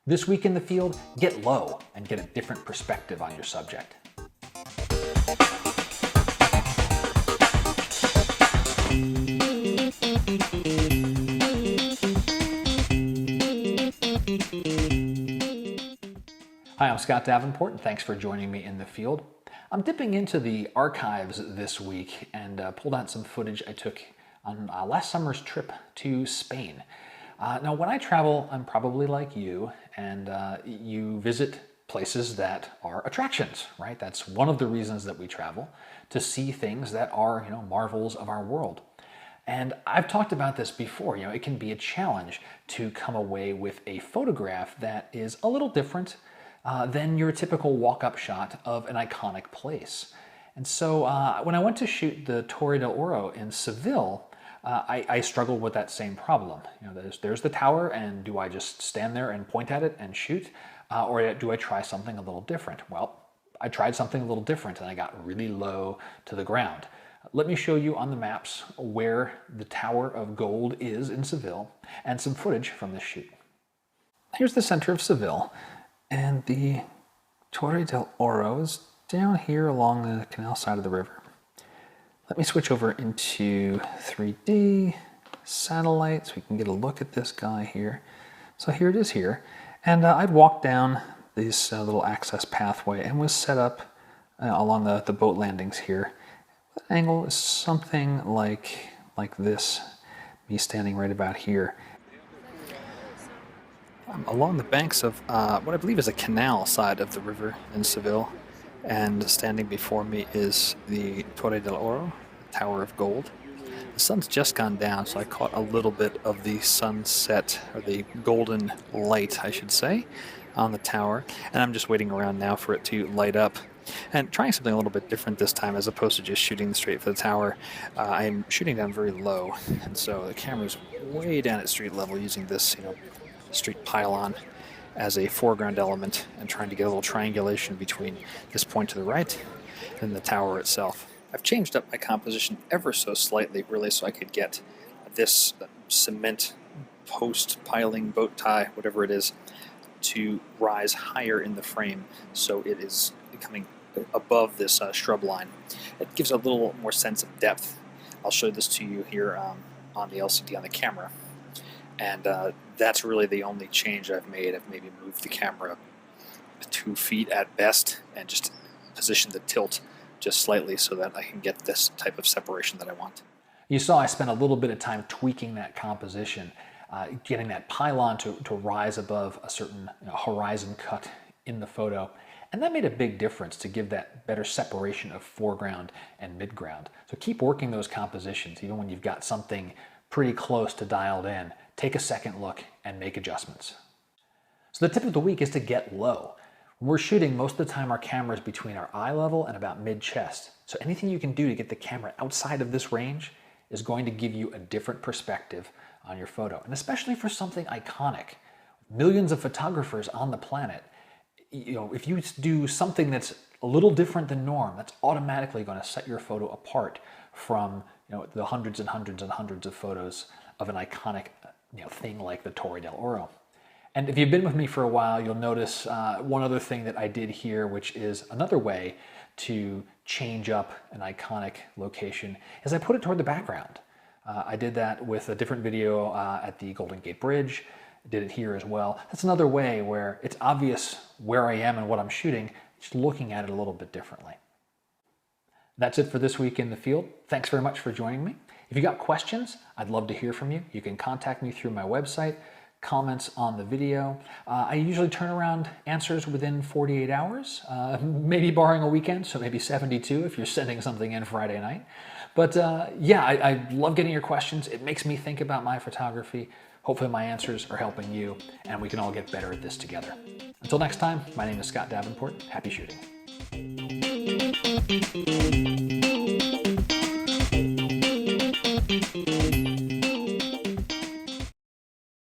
This week in the field, get low and get a different perspective on your subject. Hi, I'm Scott Davenport, and thanks for joining me in the field. I'm dipping into the archives this week and pulled out some footage I took on last summer's trip to Spain. Now, when I travel, I'm probably like you, and you visit places that are attractions, right? That's one of the reasons that we travel, to see things that are, marvels of our world. And I've talked about this before, it can be a challenge to come away with a photograph that is a little different than your typical walk-up shot of an iconic place. And so when I went to shoot the Torre del Oro in Seville, I struggled with that same problem. There's the tower, and do I just stand there and point at it and shoot? Or do I try something a little different? Well, I tried something a little different, and I got really low to the ground. Let me show you on the maps where the Tower of Gold is in Seville, and some footage from this shoot. Here's the center of Seville, and the Torre del Oro is down here along the canal side of the river. Let me switch over into 3D satellite so we can get a look at this guy here. So here it is here. And I'd walked down this little access pathway and was set up along the boat landings here. The angle is something like this, me standing right about here. I'm along the banks of what I believe is a canal side of the river in Seville. And standing before me is the Torre del Oro, Tower of Gold. The sun's just gone down, so I caught a little bit of the sunset, or the golden light, I should say, on the tower. And I'm just waiting around now for it to light up. And trying something a little bit different this time, as opposed to just shooting straight for the tower. I'm shooting down very low, and so the camera's way down at street level using this, street pylon as a foreground element, and trying to get a little triangulation between this point to the right and the tower itself. I've changed up my composition ever so slightly, really, so I could get this cement post piling boat tie, whatever it is, to rise higher in the frame, so it is coming above this shrub line. It gives a little more sense of depth. I'll show this to you here on the LCD on the camera. And that's really the only change I've made. I've maybe moved the camera 2 feet at best and just positioned the tilt just slightly so that I can get this type of separation that I want. You saw I spent a little bit of time tweaking that composition, getting that pylon to rise above a certain horizon cut in the photo. And that made a big difference to give that better separation of foreground and midground. So keep working those compositions, even when you've got something pretty close to dialed in. Take a second look and make adjustments. So the tip of the week is to get low. When we're shooting, most of the time our camera is between our eye level and about mid-chest. So anything you can do to get the camera outside of this range is going to give you a different perspective on your photo. And especially for something iconic. Millions of photographers on the planet, if you do something that's a little different than norm, that's automatically going to set your photo apart from the hundreds and hundreds and hundreds of photos of an iconic thing like the Torre del Oro. And if you've been with me for a while, you'll notice one other thing that I did here, which is another way to change up an iconic location, is I put it toward the background. I did that with a different video at the Golden Gate Bridge. I did it here as well. That's another way where it's obvious where I am and what I'm shooting, just looking at it a little bit differently. That's it for this week in the field. Thanks very much for joining me. If you got questions, I'd love to hear from you. You can contact me through my website, comments on the video. I usually turn around answers within 48 hours, maybe barring a weekend, so maybe 72 if you're sending something in Friday night. But yeah, I love getting your questions. It makes me think about my photography. Hopefully my answers are helping you, and we can all get better at this together. Until next time, my name is Scott Davenport. Happy shooting.